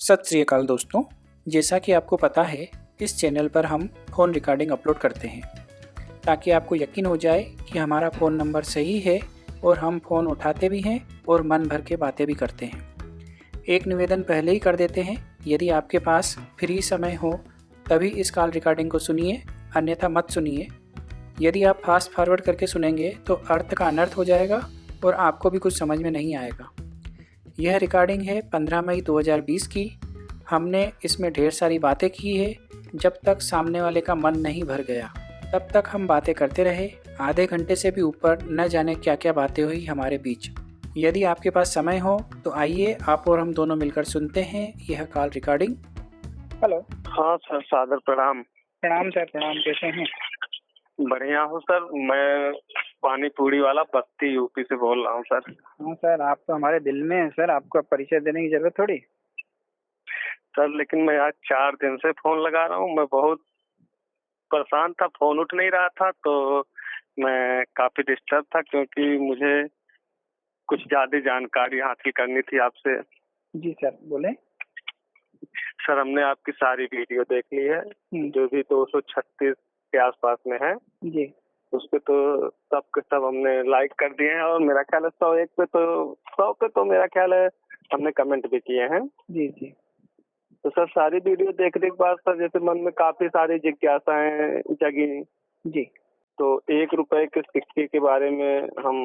सत श्री अकाल दोस्तों, जैसा कि आपको पता है इस चैनल पर हम फ़ोन रिकॉर्डिंग अपलोड करते हैं ताकि आपको यकीन हो जाए कि हमारा फ़ोन नंबर सही है और हम फ़ोन उठाते भी हैं और मन भर के बातें भी करते हैं। एक निवेदन पहले ही कर देते हैं, यदि आपके पास फ्री समय हो तभी इस कॉल रिकॉर्डिंग को सुनिए, अन्यथा मत सुनिए। यदि आप फास्ट फॉरवर्ड करके सुनेंगे तो अर्थ का अनर्थ हो जाएगा और आपको भी कुछ समझ में नहीं आएगा। यह रिकॉर्डिंग है 15 मई 2020 की। हमने इसमें ढेर सारी बातें की है। जब तक सामने वाले का मन नहीं भर गया तब तक हम बातें करते रहे। आधे घंटे से भी ऊपर न जाने क्या क्या बातें हुई हमारे बीच। यदि आपके पास समय हो तो आइए आप और हम दोनों मिलकर सुनते हैं यह कॉल रिकॉर्डिंग। हेलो। हाँ सर, सादर प्रणाम। प्रणाम सर, प्रणाम। कैसे हैं? बढ़िया हूँ सर। मैं पानी पूरी वाला बस्ती यूपी से बोल रहा हूँ सर। हाँ सर, आप तो हमारे दिल में हैं सर, आपको परिचय देने की जरूरत थोड़ी। सर लेकिन मैं आज 4 दिन से फोन लगा रहा हूँ। मैं बहुत परेशान था, फोन उठ नहीं रहा था, तो मैं काफी डिस्टर्ब था क्योंकि मुझे कुछ ज्यादा जानकारी हासिल करनी थी आपसे। जी सर, बोले। सर हमने आपकी सारी वीडियो देख ली है, जो भी 236 के आसपास में है जी। उस पे तो सब के सब हमने लाइक कर दिए हैं और मेरा ख्याल है 101 पे तो 100 पे तो मेरा ख्याल है हमने कमेंट भी किए हैं। जी जी। तो सर सारी वीडियो देखने के बाद सर जैसे मन में काफी सारी जिज्ञासाएं जगी। जी। तो 1 रुपए के सिक्के के बारे में हम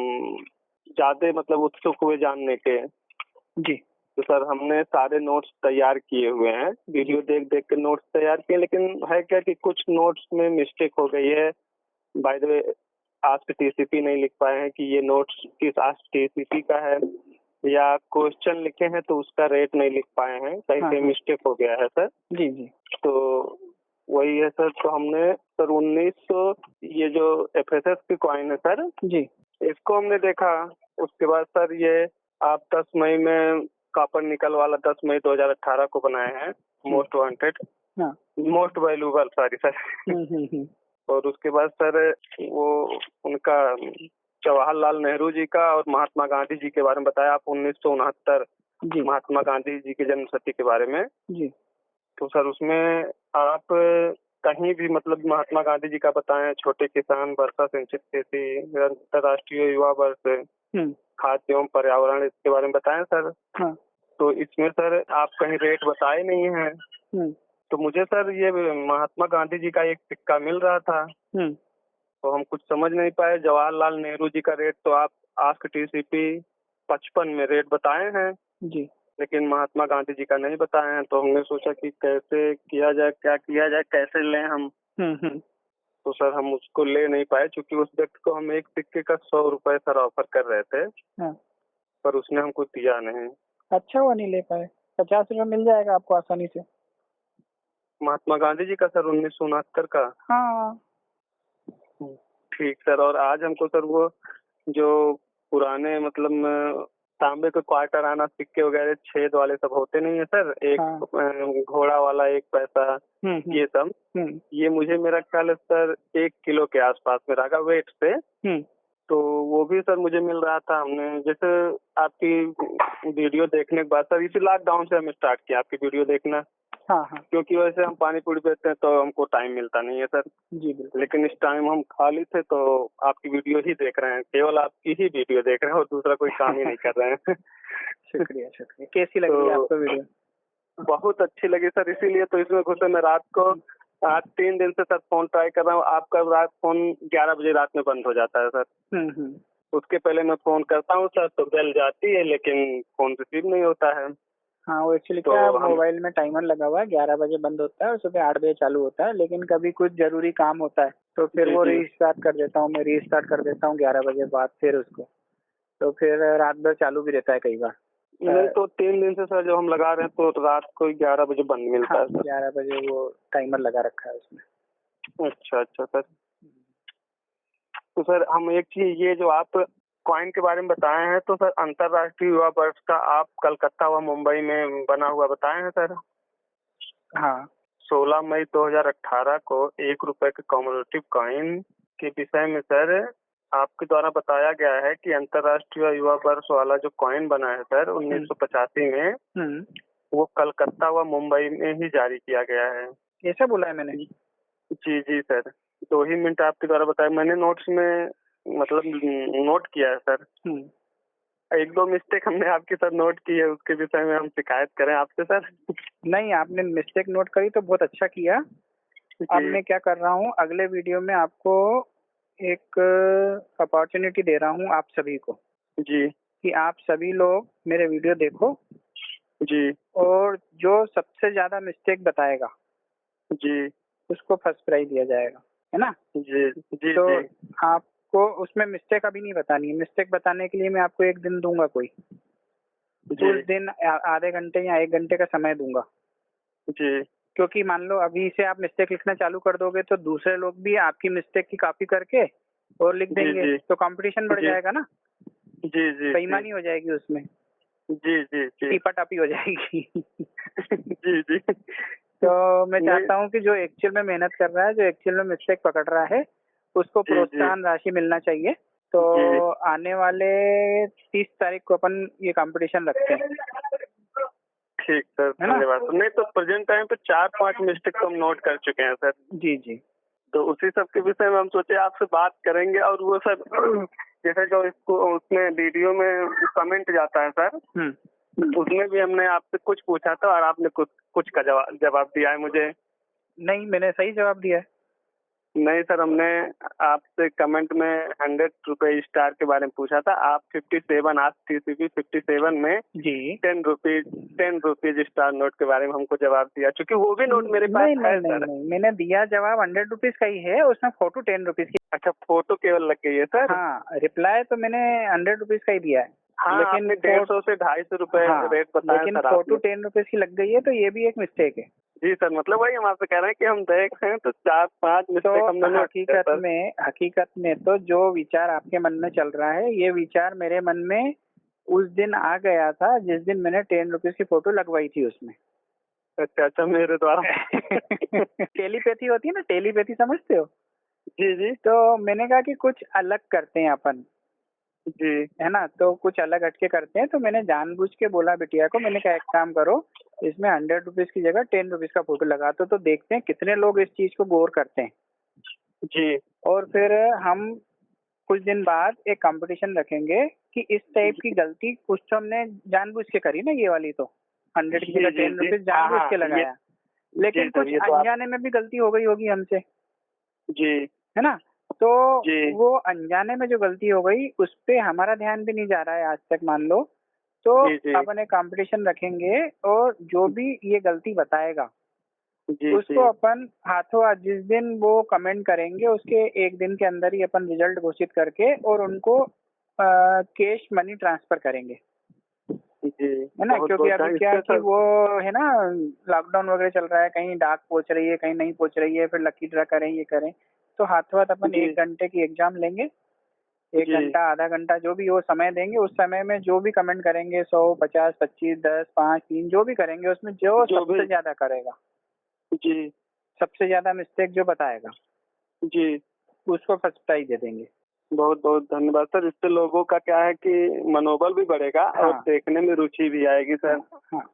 ज्यादा मतलब उत्सुक हुए जानने के। जी। तो सर हमने सारे नोट्स तैयार किए हुए हैं, वीडियो देख देख के नोट्स तैयार किए, लेकिन है क्या कि कुछ नोट्स में मिस्टेक हो गई है। By the way ask TCP नहीं लिख पाए हैं कि ये नोट्स किस आस्क टीसीपी का है, या क्वेश्चन लिखे हैं तो उसका रेट नहीं लिख पाए हैं, कहीं पे मिस्टेक हो गया है सर। जी जी। तो वही है सर। तो हमने सर 1900 ये जो एफएसएस की कॉइन है सर जी, इसको हमने देखा। उसके बाद सर ये आप 10 मई में कॉपर निकल वाला 10 मई 2018 को बनाए हैं, most wanted, most valuable, sorry sir. और उसके बाद सर वो उनका जवाहरलाल नेहरू जी का और महात्मा गांधी जी के बारे में बताया आप 1969 महात्मा गांधी जी की जन्मशती के बारे में जी। तो सर उसमें आप कहीं भी मतलब महात्मा गांधी जी का बताएं, छोटे किसान, वर्षा सिंचित खेती, अंतर्राष्ट्रीय युवा वर्ष, खाद्य एवं पर्यावरण, इसके बारे में बताएं सर। तो इसमें सर आप कहीं रेट बताए नहीं हैं। तो मुझे सर ये महात्मा गांधी जी का एक सिक्का मिल रहा था, तो हम कुछ समझ नहीं पाए। जवाहरलाल नेहरू जी का रेट तो आप आस्क टीसीपी 55 में रेट बताए हैं जी, लेकिन महात्मा गांधी जी का नहीं बताए हैं। तो हमने सोचा कि कैसे किया जाए, क्या किया जाए, कैसे लें हम। तो सर हम उसको ले नहीं पाए, क्योंकि उस व्यक्ति को हम एक सिक्के का 100 रुपए सर ऑफर कर रहे थे, पर उसने हमको दिया नहीं। अच्छा हुआ नहीं ले पाए। 50 रुपए मिल जाएगा आपको आसानी से। महात्मा गांधी जी का सर 1969 का। हाँ ठीक सर। और आज हमको सर वो जो पुराने मतलब तांबे के क्वार्टर आना सिक्के वगैरह छेद वाले सब होते नहीं है सर, एक घोड़ा वाला, एक पैसा, ये सब, ये मुझे मेरा ख्याल है सर 1 किलो के आसपास में रहेगा वेट से। तो वो भी सर मुझे मिल रहा था। हमने जैसे आपकी वीडियो देखने के बाद सर इसी लॉकडाउन से हम स्टार्ट किया आपकी वीडियो देखना। क्योंकि वैसे हम पानी पूरी बेचते हैं तो हमको टाइम मिलता नहीं है सर जी, लेकिन इस टाइम हम खाली थे तो आपकी वीडियो ही देख रहे हैं, केवल आपकी ही वीडियो देख रहे हैं और दूसरा कोई काम ही नहीं कर रहे हैं। शुक्रिया शुक्रिया। कैसी लगी आपको वीडियो? बहुत अच्छी लगी सर, इसीलिए तो इसमें घुसे। मैं रात को आज 3 दिन से सर फोन ट्राई कर रहा हूँ, आपका रात फोन 11 बजे रात में बंद हो जाता है सर। उसके पहले मैं फोन करता हूँ सर तो बेल जाती है, लेकिन फोन रिसीव नहीं होता है। हाँ, वो एक्चुअली क्या है, मोबाइल में टाइमर लगा हुआ है, 11 बजे बंद होता है और सुबह 8 बजे चालू होता है, लेकिन कभी कुछ जरूरी काम होता है तो फिर वो रीस्टार्ट कर देता हूँ, मैं रीस्टार्ट कर देता हूँ 11 बजे बाद फिर उसको, तो फिर रात भर चालू भी रहता है कई बार। नहीं तो 3 दिन से सर जो हम लगा रहे हैं तो रात को 11 बजे बंद मिलता है सर। 11 बजे वो टाइमर लगा रखा है उसमें। अच्छा सर। तो सर हम एक चीज, ये जो आप कॉइन के बारे में बताए हैं, तो सर अंतर्राष्ट्रीय युवा वर्ष का आप कलकत्ता व मुंबई में बना हुआ बताए हैं सर। हाँ, 16 मई 2018 को 1 रुपए के कॉमरेटिव कॉइन के विषय में सर आपके द्वारा बताया गया है कि अंतर्राष्ट्रीय युवा वर्ष वाला जो कॉइन बना है सर 1985 में, वो कलकत्ता व मुंबई में ही जारी किया गया है। ऐसा बोला है मैंने? जी जी सर, 2 ही मिनट आपके द्वारा बताया, मैंने नोट्स में मतलब नोट किया है सर। 1-2 मिस्टेक हमने आपके साथ नोट की है, उसके विषय में हम शिकायत करें आपसे सर? नहीं, आपने मिस्टेक नोट करी तो बहुत अच्छा किया। अब मैं क्या कर रहा हूँ, अगले वीडियो में आपको एक अपॉर्चुनिटी दे रहा हूँ आप सभी को जी कि आप सभी लोग मेरे वीडियो देखो जी और जो सबसे ज्यादा मिस्टेक बताएगा जी उसको फर्स्ट प्राइज दिया जाएगा, है ना? जी जी तो जी आपको उसमें मिस्टेक अभी नहीं बतानी है। मिस्टेक बताने के लिए मैं आपको एक दिन दूंगा, कोई उस दिन आधे घंटे या 1 घंटे का समय दूंगा। जी क्योंकि मान लो अभी से आप मिस्टेक लिखना चालू कर दोगे तो दूसरे लोग भी आपकी मिस्टेक की कॉपी करके और लिख देंगे, तो कंपटीशन बढ़ जाएगा ना, जी जी बेईमानी हो जाएगी उसमें, जी जी जी टीपाटापी हो जाएगी। जी जी तो मैं चाहता हूँ कि जो एक्चुअल में मेहनत कर रहा है, जो एक्चुअल में मिस्टेक पकड़ रहा है, उसको प्रोत्साहन राशि मिलना चाहिए। तो आने वाले 30 तारीख को अपन ये कंपटीशन रखते हैं। ठीक सर, धन्यवाद। नहीं तो प्रेजेंट टाइम पे 4-5 मिस्टेक तो हम नोट कर चुके हैं सर। जी जी। तो उसी सब के विषय में हम सोचे आपसे बात करेंगे, और वो सर जैसे जो इसको उसमें वीडियो में कमेंट जाता है सर, उसमें भी हमने आपसे कुछ पूछा था और आपने कुछ का जवाब दिया है मुझे। नहीं, मैंने सही जवाब दिया है। नहीं सर, हमने आपसे कमेंट में 100 रुपए स्टार के बारे में पूछा था। आप 57 आज TCP 57 में जी 10 रुपीज स्टार नोट के बारे में हमको जवाब दिया, क्योंकि वो भी नोट मेरे पास है सर। नहीं, मैंने दिया जवाब 100 रुपीज का ही है, उसमें फोटो 10 रुपीज की। अच्छा, फोटो केवल लग गई है सर? हाँ, रिप्लाई तो मैंने 100 रुपीज का ही दिया है। हाँ, लेकिन 150 से 250 रुपए रेट बताया लेकिन सर फोटो आपने। 10 रुपीज की लग गई है, तो ये भी एक मिस्टेक है। जी सर, मतलब वही हम आपसे कह रहे हैं कि हम देख रहे हैं तो 4-5 मिस्टेक हमने नोट किया सर। हकीकत में तो जो विचार आपके मन में चल रहा है, ये विचार मेरे मन में उस दिन आ गया था जिस दिन मैंने 10 रुपीज की फोटो लगवाई थी उसमें। अच्छा, मेरे द्वारा टेलीपैथी होती है ना, टेलीपैथी समझते हो? जी जी। तो मैंने कहा कि कुछ अलग करते हैं अपन, जी है ना, तो कुछ अलग हटके करते हैं। तो मैंने जानबूझ के बोला बिटिया को, मैंने कहा एक काम करो, इसमें 100 रुपीज की जगह 10 रुपीज का फोटो लगा दो, तो देखते हैं कितने लोग इस चीज को गौर करते हैं। जी। और फिर हम कुछ दिन बाद एक कंपटीशन रखेंगे कि इस टाइप की गलती कुछ तो हमने जानबूझ के करी ना, ये वाली तो 100 की जगह 10 रुपीज जानबूझ के लगाया, लेकिन कुछ अनजाने में भी गलती हो गई होगी हमसे, जी, है ना? तो वो अनजाने में जो गलती हो गई उस पे हमारा ध्यान भी नहीं जा रहा है आज तक, मान लो। तो अपन एक कंपटीशन रखेंगे और जो भी ये गलती बताएगा उसको अपन हाथों हाथ जिस दिन वो कमेंट करेंगे उसके एक दिन के अंदर ही अपन रिजल्ट घोषित करके और उनको कैश मनी ट्रांसफर करेंगे, है ना? क्योंकि अभी क्या कि वो है ना, लॉकडाउन वगैरह चल रहा है, कहीं डाक पहुंच रही है, कहीं नहीं पहुंच रही है, फिर लकी ड्रा करें, ये करें। तो हाथों हाथ अपन 1 घंटे की एग्जाम लेंगे, 1 घंटा आधा घंटा जो भी वो समय देंगे, उस समय में जो भी कमेंट करेंगे 100, 50, 25, 10, 5, 3 जो भी करेंगे, उसमें जो सबसे ज्यादा करेगा जी, सबसे ज्यादा मिस्टेक जो बताएगा जी, उसको फर्स्ट प्राइज दे देंगे। बहुत बहुत धन्यवाद सर। इससे लोगों का क्या है कि मनोबल भी बढ़ेगा और देखने में रुचि भी आएगी सर। हाँ,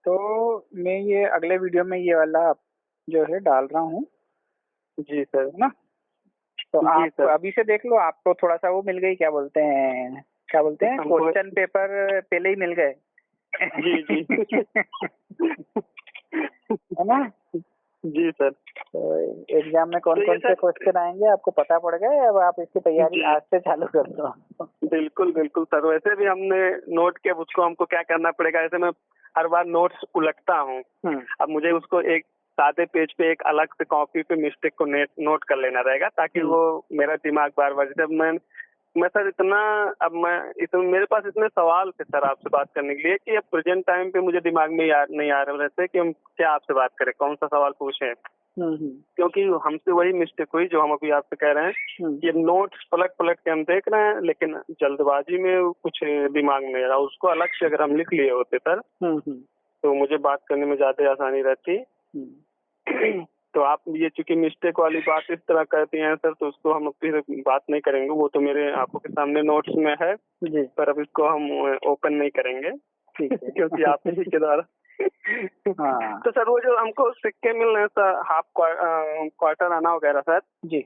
तो मैं ये अगले वीडियो में ये वाला जो है डाल रहा हूँ। जी सर, है ना? तो आप अभी से देख लो, आपको थोड़ा सा वो मिल गई, क्या बोलते हैं क्वेश्चन पेपर पहले ही मिल गए। जी जी है ना? जी सर। तो एग्जाम में कौन कौन से क्वेश्चन आएंगे आपको पता पड़ गए, अब आप इसकी तैयारी आज से चालू कर दो। बिल्कुल बिल्कुल सर, वैसे भी हमने नोट किया, उसको हमको क्या करना पड़ेगा, ऐसे मैं हर बार नोट्स उलटता हूँ। अब मुझे उसको एक सादे पेज पे एक अलग से कॉपी पे मिस्टेक को नोट कर लेना रहेगा, ताकि वो मेरा दिमाग बार बार, जब मैं सर मेरे पास इतने सवाल थे सर आपसे बात करने के लिए कि अब प्रेजेंट टाइम पे मुझे दिमाग में नहीं आ रहे रहते कि हम क्या आपसे बात करें, कौन सा सवाल पूछें। क्योंकि हमसे वही मिस्टेक हुई जो हम अभी आपसे कह रहे हैं। ये नोट्स पलट पलट के हम देख रहे हैं, लेकिन जल्दबाजी में कुछ दिमाग में रहा, उसको अलग से अगर हम लिख लिए होते सर तो मुझे बात करने में ज्यादा आसानी रहती। तो आप ये चूंकि मिस्टेक वाली बात इस तरह कहती हैं सर, तो उसको हम फिर बात नहीं करेंगे, वो तो मेरे आंखों के सामने नोट्स में है जी, पर अब इसको हम ओपन नहीं करेंगे क्योंकि आप ही के द्वारा हाँ तो सर वो जो हमको सिक्के मिल रहे हैं सर, हाफ क्वार्टर आना वगैरह सर, जी,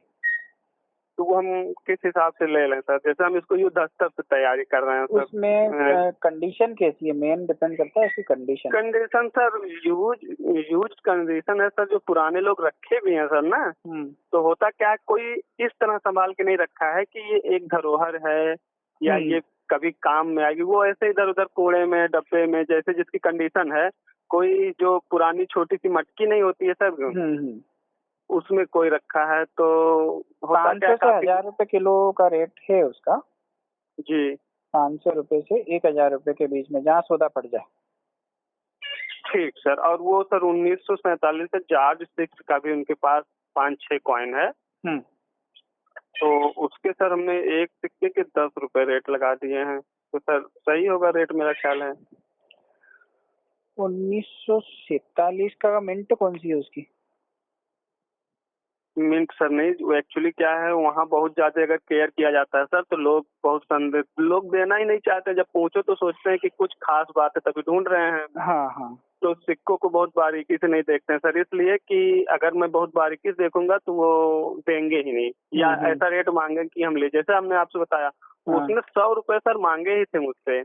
तो वो हम किस हिसाब से ले लें सर? जैसे हम इसको युद्ध स्तर पे तैयारी कर रहे हैं सर। उसमें कंडीशन कैसी है, मेन डिपेंड करता है उसकी condition. Condition sir use condition है सर, जो पुराने लोग रखे भी हैं सर ना, तो होता क्या है, कोई इस तरह संभाल के नहीं रखा है कि ये एक धरोहर है या ये कभी काम में आएगी। वो ऐसे इधर उधर कूड़े में, डब्बे में, जैसे जिसकी कंडीशन है। कोई जो पुरानी छोटी सी मटकी नहीं होती है सर, उसमें कोई रखा है। तो होता 500 से 1000 रुपए किलो का रेट है उसका जी। 500 रुपए से 1000 रुपए के बीच में, जहाँ सौदा पड़ जाए। ठीक सर। और वो सर 1947 से जॉर्ज 6 का भी उनके पास 5-6 कॉइन है। तो उसके सर हमने एक सिक्के के 10 रुपए रेट लगा दिए हैं। तो सर सही होगा रेट, मेरा ख्याल है। 1947 का मिंट कौन सी है उसकी? मिंट सर नहीं, वो एक्चुअली क्या है, वहाँ बहुत ज्यादा अगर केयर किया जाता है सर, तो लोग बहुत लोग देना ही नहीं चाहते। जब पूछो तो सोचते हैं कि कुछ खास बात है तभी ढूंढ रहे हैं। हाँ। तो सिक्कों को बहुत बारीकी से नहीं देखते हैं सर, इसलिए कि अगर मैं बहुत बारीकी से देखूंगा तो वो देंगे ही नहीं, या ऐसा रेट मांगे कि हम ले। जैसे हमने आपसे बताया, उसने 100 रुपए सर मांगे ही थे मुझसे।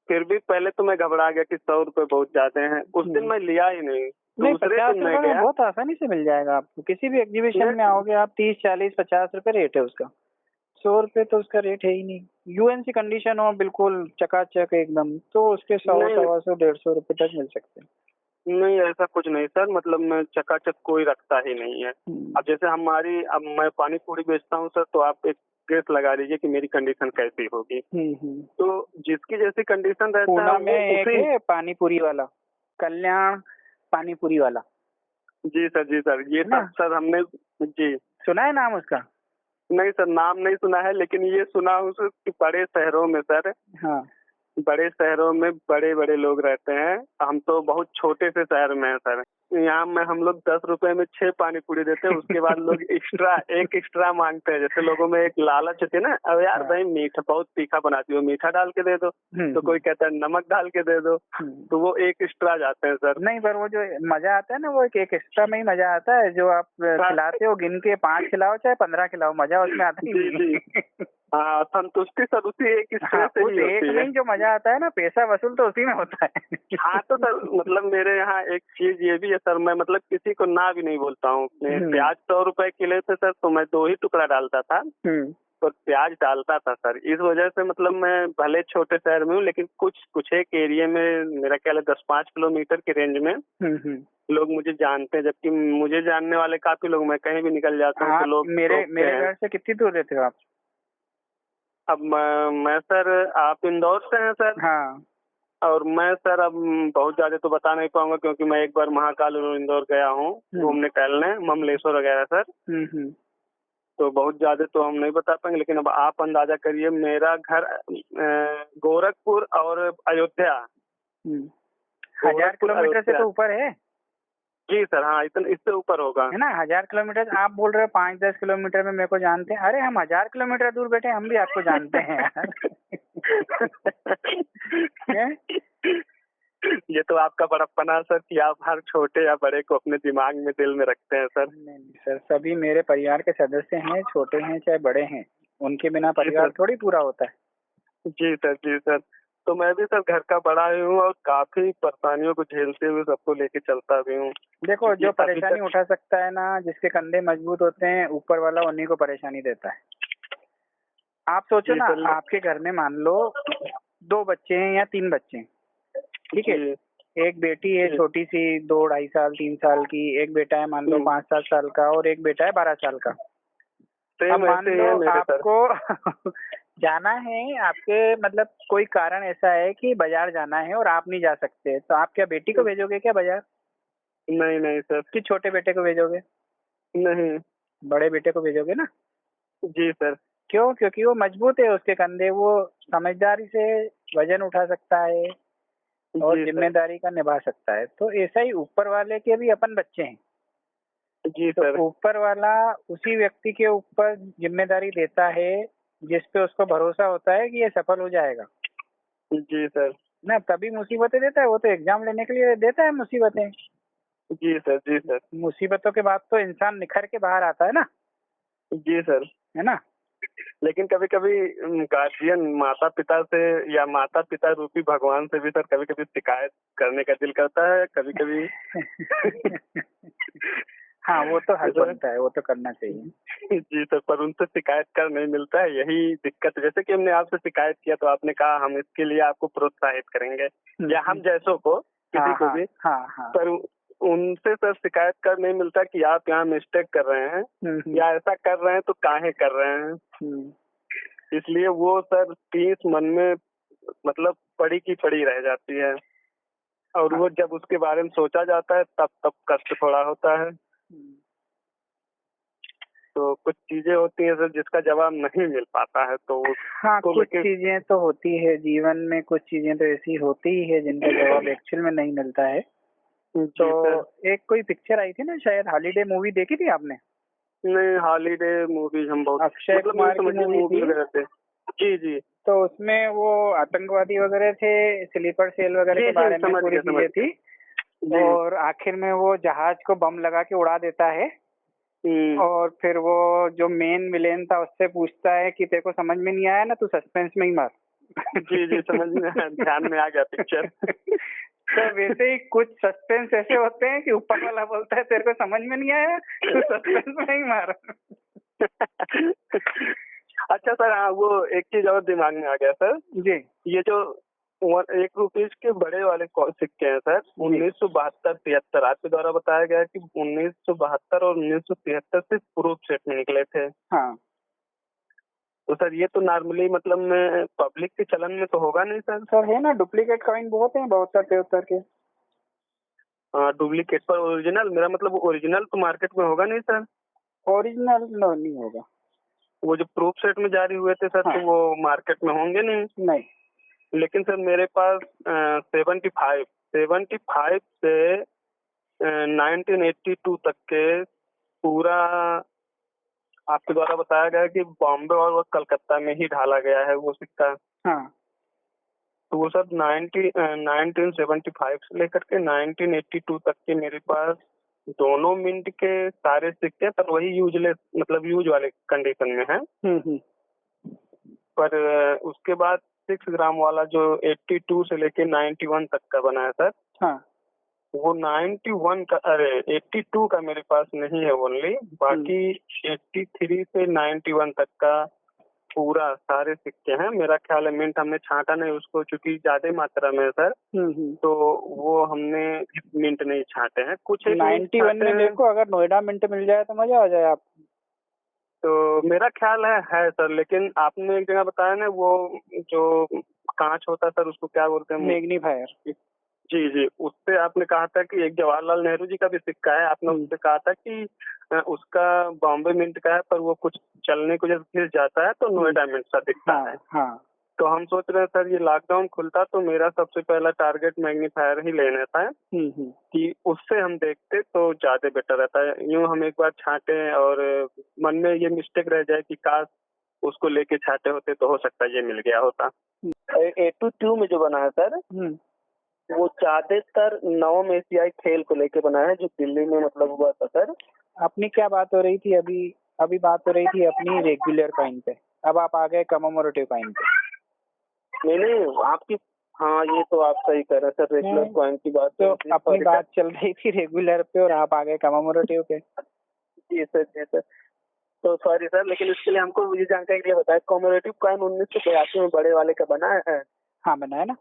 फिर भी पहले तो मैं घबरा गया कि 100 रुपए बहुत ज्यादा हैं। उस दिन मैं लिया ही नहीं। नहीं, दूसरे 50 दिन मैं रुपए में गया। बहुत आसानी से मिल जाएगा आपको। किसी भी एग्जीबिशन में आओगे आप, 30, 40, 50 रुपए रेट है उसका। 100 रुपए तो उसका रेट है ही नहीं। यूएनसी कंडीशन हो बिल्कुल चकाचक एकदम, तो उसके 100, 125, 150 रुपए तक मिल सकते हैं। नहीं ऐसा कुछ नहीं सर, मतलब मैं चकाचक कोई रखता ही नहीं है। अब जैसे अब मैं पानी पूरी बेचता हूँ सर, तो आप एक गेस लगा लीजिए कि मेरी कंडीशन कैसी होगी। तो जिसकी जैसी कंडीशन रहता है में एक है पानी पूरी वाला, कल्याण पानी पूरी वाला। जी सर, ये सब सर हमने जी सुना है नाम उसका? नहीं सर, नाम नहीं सुना है, लेकिन ये सुना हूँ कि बड़े शहरों में सर, हाँ, बड़े शहरों में बड़े बड़े लोग रहते हैं। हम तो बहुत छोटे से शहर में है सर। यहाँ में हम लोग 10 रुपए में 6 पानी पूरी देते हैं। उसके बाद लोग एक्स्ट्रा मांगते हैं। जैसे लोगों में एक लालच होती है ना, अब यार भाई मीठा बहुत तीखा बनाती हो, मीठा डाल के दे दो। तो कोई कहता है नमक डाल के दे दो। तो वो एक एक्स्ट्रा जाते हैं सर। नहीं, पर वो जो मजा आता है ना, वो एक एक्स्ट्रा में ही मजा आता है। जो आप खिलाते हो, गिन के 5 खिलाओ चाहे 15 खिलाओ, मजा उसमें आता ही। हाँ, संतुष्टि सर उसी एक हाँ, उस एक में ही जो मजा आता है ना, पैसा वसूल तो उसी में होता है। हाँ तो सर, मतलब मेरे यहाँ एक चीज ये भी है सर, मैं मतलब किसी को ना भी नहीं बोलता हूँ। प्याज 100 रुपए किलो थे सर, तो मैं 2 ही टुकड़ा डालता था। तो प्याज डालता था सर। इस वजह से मतलब मैं भले छोटे शहर में हूँ, लेकिन कुछ एक एरिया में, मेरा ख्याल है 10-5 किलोमीटर की रेंज में लोग मुझे जानते हैं। जबकि मुझे जानने वाले काफी लोग, मैं कहीं भी निकल जाता हूँ तो लोग मेरे घर से कितनी दूर रहते हो आप? अब मैं सर, आप इंदौर से हैं सर? हाँ। और मैं सर अब बहुत ज्यादा तो बता नहीं पाऊंगा, क्योंकि मैं एक बार महाकाल इंदौर गया हूँ घूमने टहलने, ममलेश्वर वगैरह सर। तो बहुत ज्यादा तो हम नहीं बता पाएंगे, लेकिन अब आप अंदाजा करिए। मेरा घर गोरखपुर और अयोध्या 1000 किलोमीटर से तो ऊपर है। जी सर, हाँ इतना, इससे ऊपर होगा, है ना। 1000 किलोमीटर आप बोल रहे हो, 5-10 किलोमीटर में मेरे को जानते हैं। अरे हम 1000 किलोमीटर दूर बैठे, हम भी आपको जानते हैं यार। ये तो आपका बड़प्पना सर, कि आप हर छोटे या बड़े को अपने दिमाग में, दिल में रखते हैं सर। नहीं सर, सभी मेरे परिवार के सदस्य हैं, छोटे हैं चाहे बड़े हैं। उनके बिना परिवार थोड़ी पूरा होता है। जी सर। तो मैं भी सर घर का बड़ा ही हूँ, और काफी परेशानियों को झेलते हुए सबको लेके चलता भी हूँ। देखो, जो परेशानी उठा सकता है ना, जिसके कंधे मजबूत होते हैं, ऊपर वाला उन्हीं को परेशानी देता है। आप सोचो ना, आपके घर में मान लो 2 बच्चे हैं या 3 बच्चे हैं, ठीक है। एक बेटी है छोटी सी, 2-2.5 साल 3 साल की। एक बेटा है मान लो 5-7 साल का, और एक बेटा है 12 साल का। अब मान लो आपको जाना है, आपके मतलब कोई कारण ऐसा है कि बाजार जाना है और आप नहीं जा सकते, तो आप क्या बेटी को भेजोगे क्या बाजार? नहीं सर। कि छोटे बेटे को भेजोगे? नहीं, बड़े बेटे को भेजोगे ना। जी सर। क्यों? क्योंकि वो मजबूत है, उसके कंधे, वो समझदारी से वजन उठा सकता है और जिम्मेदारी का निभा सकता है। तो ऐसा ही ऊपर वाले के भी अपन बच्चे हैं। जी सर। तो ऊपर वाला उसी व्यक्ति के ऊपर जिम्मेदारी देता है जिस पे उसको भरोसा होता है कि ये सफल हो जाएगा। जी सर। ना तभी मुसीबतें देता है, वो तो एग्जाम लेने के लिए देता है मुसीबतें। जी सर, जी सर। मुसीबतों के बाद तो इंसान निखर के बाहर आता है ना। जी सर। है ना। लेकिन कभी कभी गार्जियन माता पिता से या माता पिता रूपी भगवान से भी सर कभी कभी शिकायत करने का दिल करता है कभी कभी। हाँ वो तो हर बनता है, वो तो करना चाहिए। जी सर, पर उनसे शिकायत कर नहीं मिलता है, यही दिक्कत है। जैसे कि हमने आपसे शिकायत किया तो आपने कहा हम इसके लिए आपको प्रोत्साहित करेंगे, या हम जैसों को किसी को भी। पर उनसे सर शिकायत कर नहीं मिलता कि आप यहाँ मिस्टेक कर रहे हैं या ऐसा कर रहे हैं तो काहे कर रहे हैं। इसलिए वो सर चीज मन में मतलब पड़ी की पड़ी रह जाती है, और वो जब उसके बारे में सोचा जाता है तब तब कष्ट थोड़ा होता है। तो कुछ चीजें होती हैं सर जिसका जवाब नहीं मिल पाता है, तो हाँ कुछ चीजें तो होती है जीवन में, कुछ चीजें तो ऐसी होती ही है जिनका जवाब एक्चुअल में नहीं मिलता है। तो एक कोई पिक्चर आई थी ना शायद, हॉलीडे मूवी देखी थी आपने? नहीं, हॉलीडे मूवी हम बहुत अक्षय कुमार की मूवी थी। जी जी। तो उसमें वो आतंकवादी वगैरह थे, स्लीपर सेल वगैरह के बारे में पूरी चीजें थी, और आखिर में वो जहाज को बम लगा के उड़ा देता है, और फिर वो जो मेन विलेन था उससे पूछता है कि तेरे को समझ में नहीं आया ना, तू सस्पेंस में ही मार। जी जी, समझ में ध्यान में आ गया पिक्चर। तो वैसे ही कुछ सस्पेंस ऐसे होते हैं कि ऊपर वाला बोलता है तेरे को समझ में नहीं आया, तू सस्पेंस में ही मार। अच्छा सर, हाँ वो एक चीज और दिमाग में आ गया सर जी। ये जो 1 रुपीज के बड़े वाले सिक्के हैं सर, 1972-73 आपके द्वारा बताया गया कि 1972 और 1973 से प्रूफ सेट में निकले थे। हाँ। तो सर ये तो नॉर्मली मतलब में पब्लिक के चलन में तो होगा नहीं सर। सर है ना, डुप्लीकेट कॉइन बहुत हैं, 72-73 के। डुप्लीकेट पर ओरिजिनल, मेरा मतलब ओरिजिनल तो मार्केट में होगा नहीं सर। ओरिजिनल नहीं होगा। वो जो प्रूफ सेट में जारी हुए थे सर, तो वो मार्केट में होंगे नहीं। लेकिन सर मेरे पास 75 से 1982 तक के पूरा आपके द्वारा बताया गया कि बॉम्बे और कलकत्ता में ही ढाला गया है वो सिक्का। हाँ। तो वो सर 1975 से लेकर के 1982 तक के मेरे पास दोनों मिंट के सारे सिक्के, पर वही यूजलेस मतलब यूज वाले कंडीशन में है। पर उसके बाद 6 ग्राम वाला जो 82 से लेके 91 तक का बना है सर। हाँ। वो 91 का, अरे 82 का मेरे पास नहीं है ओनली, बाकी 83 से 91 तक का पूरा सारे सिक्के हैं। मेरा ख्याल है मिंट हमने छांटा नहीं उसको, चूंकि ज्यादा मात्रा में है सर, तो वो हमने मिंट नहीं छांटे हैं। कुछ 91 में देखो, अगर नोएडा मिंट मिल जाए तो मजा आ जाए आप। तो मेरा ख्याल है सर, लेकिन आपने एक जगह बताया ना वो जो कांच होता है सर उसको क्या बोलते हैं? मैग्नीफायर। जी जी, उससे आपने कहा था कि एक जवाहरलाल नेहरू जी का भी सिक्का है, आपने उससे कहा था कि उसका बॉम्बे मिंट का है, पर वो कुछ चलने को जब घिस जाता है तो नोएडा मिंट सा दिखता है। हाँ। तो हम सोच रहे हैं सर ये लॉकडाउन खुलता तो मेरा सबसे पहला टारगेट मैग्नीफायर ही लेना था कि उससे हम देखते तो ज्यादा बेटर रहता है। यूँ हम एक बार छांटे और मन में ये मिस्टेक रह जाए कि काश उसको लेके छांटे होते तो हो सकता है ये मिल गया होता। 82 में जो बना है सर, वो ज्यादातर नवम एशियाई खेल को लेके बना है जो दिल्ली में मतलब हुआ था सर। अपनी क्या बात हो रही थी अभी बात हो रही थी अपनी रेगुलर कॉइन पे, अब आप आ गए कमेमोरेटिव कॉइन पे। नहीं आपकी, हाँ ये तो आप सही कह रहे हैं सर, रेगुलर कॉइन की बात तो अपनी बात चल रही थी रेगुलर पे और आप आ गए कमेमोरेटिव पे। जी सर, जी सर, तो सॉरी सर, लेकिन इसके लिए हमको ये जानकारी के लिए बताया कमेमोरेटिव कॉइन 1982 में बड़े वाले का बना है। हाँ बना है ना।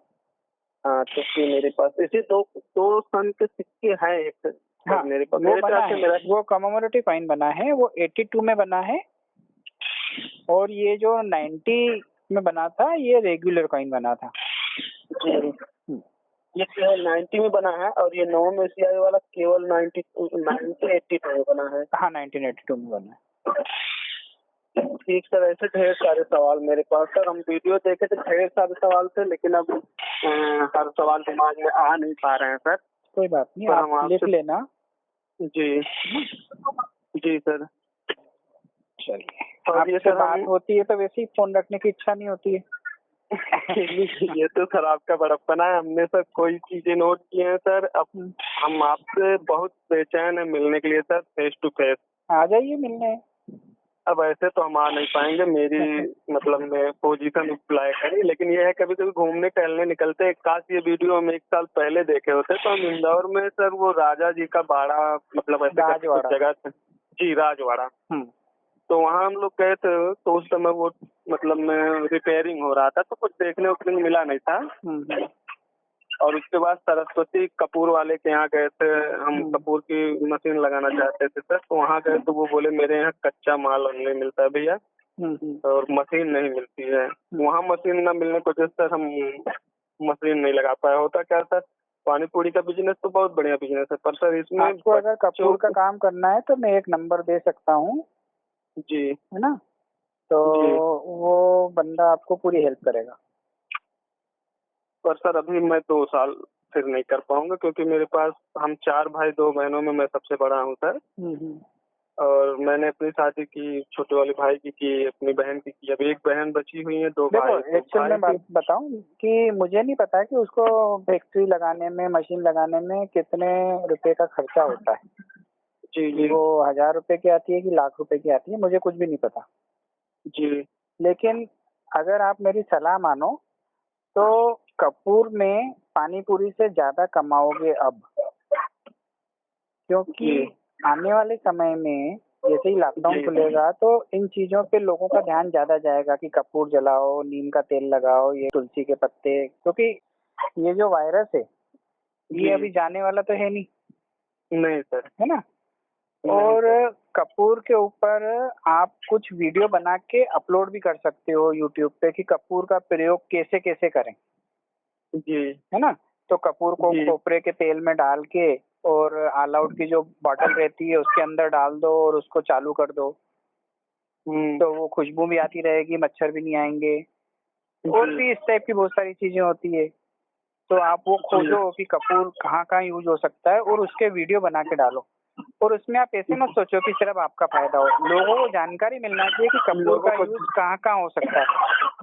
हाँ तो मेरे पास इसी दो सन के सिक्के हैं एक। हाँ मेरे पास वो बना है, वो कमेमोरेटिव कॉइन बना है, वो 82 में बना है, और ये जो 90 में बना था ये रेगुलर कॉइन बना था। ये केवल 90 में बना है, और ये नवम एशियाई वाला केवल 1982 में बना है। हाँ 1982 में बना है। ठीक सर, ऐसे ढेर सारे सवाल मेरे पास सर, हम वीडियो देखे थे ढेर सारे सवाल थे, लेकिन अब हर सवाल दिमाग में आ नहीं पा रहे हैं सर। कोई बात नहीं, आप लिख लेना। जी जी सर। चलिए, और ये सर बात होती है तो वैसे ही फोन रखने की इच्छा नहीं होती है। ये तो सर आपका बड़प्पन है, हमने सर कोई चीजें नोट की हैं सर। अब हम आपसे बहुत बेचैन है मिलने के लिए सर, फेस टू फेस। आ जाइए मिलने। अब ऐसे तो हम आ नहीं पाएंगे, मेरी मतलब मैं पोजीशन उस लायक है नहीं, लेकिन ये है कभी कभी घूमने टहलने निकलते हैं। काश ये वीडियो हम 1 साल पहले देखे होते तो हम इंदौर में सर वो राजा जी का बाड़ा मतलब ऐसे करके कुछ जगह था जी, राजवाड़ा। तो वहाँ हम लोग गए थे, तो उस समय वो मतलब में रिपेयरिंग हो रहा था, तो कुछ देखने उखने को मिला नहीं था। और उसके बाद सरस्वती कपूर वाले के यहाँ गए थे हम, कपूर की मशीन लगाना चाहते थे सर। तो वहाँ गए तो वो बोले मेरे यहाँ कच्चा माल नहीं मिलता है भैया, और मशीन नहीं मिलती है। वहाँ मशीन न मिलने की वजह से सर हम मशीन नहीं लगा पाए। होता क्या सर, पानी पूरी का बिजनेस तो बहुत बढ़िया बिजनेस है, पर सर इसमें आपको अगर कपूर का काम करना है तो मैं एक नंबर दे सकता हूँ जी, है ना, तो वो बंदा आपको पूरी हेल्प करेगा। पर सर अभी मैं 2 साल फिर नहीं कर पाऊंगा, क्योंकि मेरे पास हम 4 भाई 2 बहनों में मैं सबसे बड़ा हूँ सर। और मैंने अपनी शादी की छोटे वाले भाई की, अपनी बहन की। अब एक बहन बची हुई है, 2 भाई। एक्चुअली मैं बात बताऊं कि मुझे नहीं पता कि उसको फैक्ट्री लगाने में, मशीन लगाने में कितने रुपए का खर्चा होता है। जी जी, वो 1000 रुपए की आती है कि लाख रुपए की आती है, मुझे कुछ भी नहीं पता जी। लेकिन अगर आप मेरी सलाह मानो तो कपूर में पानी पूरी से ज्यादा कमाओगे अब, क्योंकि आने वाले समय में जैसे ही लॉकडाउन खुलेगा तो इन चीजों पे लोगों का ध्यान ज्यादा जाएगा कि कपूर जलाओ, नीम का तेल लगाओ, ये तुलसी के पत्ते, क्योंकि ये जो वायरस है ये अभी जाने वाला तो है नहीं सर, है ना। और कपूर के ऊपर आप कुछ वीडियो बना के अपलोड भी कर सकते हो यूट्यूब पे कि कपूर का प्रयोग कैसे कैसे करें जी, है ना। तो कपूर को खोपरे के तेल में डाल के और ऑल आउट की जो बॉटल रहती है उसके अंदर डाल दो और उसको चालू कर दो, तो वो खुशबू भी आती रहेगी, मच्छर भी नहीं आएंगे। और भी इस टाइप की बहुत सारी चीजें होती है। तो आप वो खोजो कि कपूर कहाँ कहाँ यूज हो सकता है और उसके वीडियो बना के डालो। और उसमें आप ऐसे मत सोचो कि सिर्फ आपका फायदा हो, लोगों को जानकारी मिलना चाहिए कि कपूर का यूज कहाँ कहाँ हो सकता है।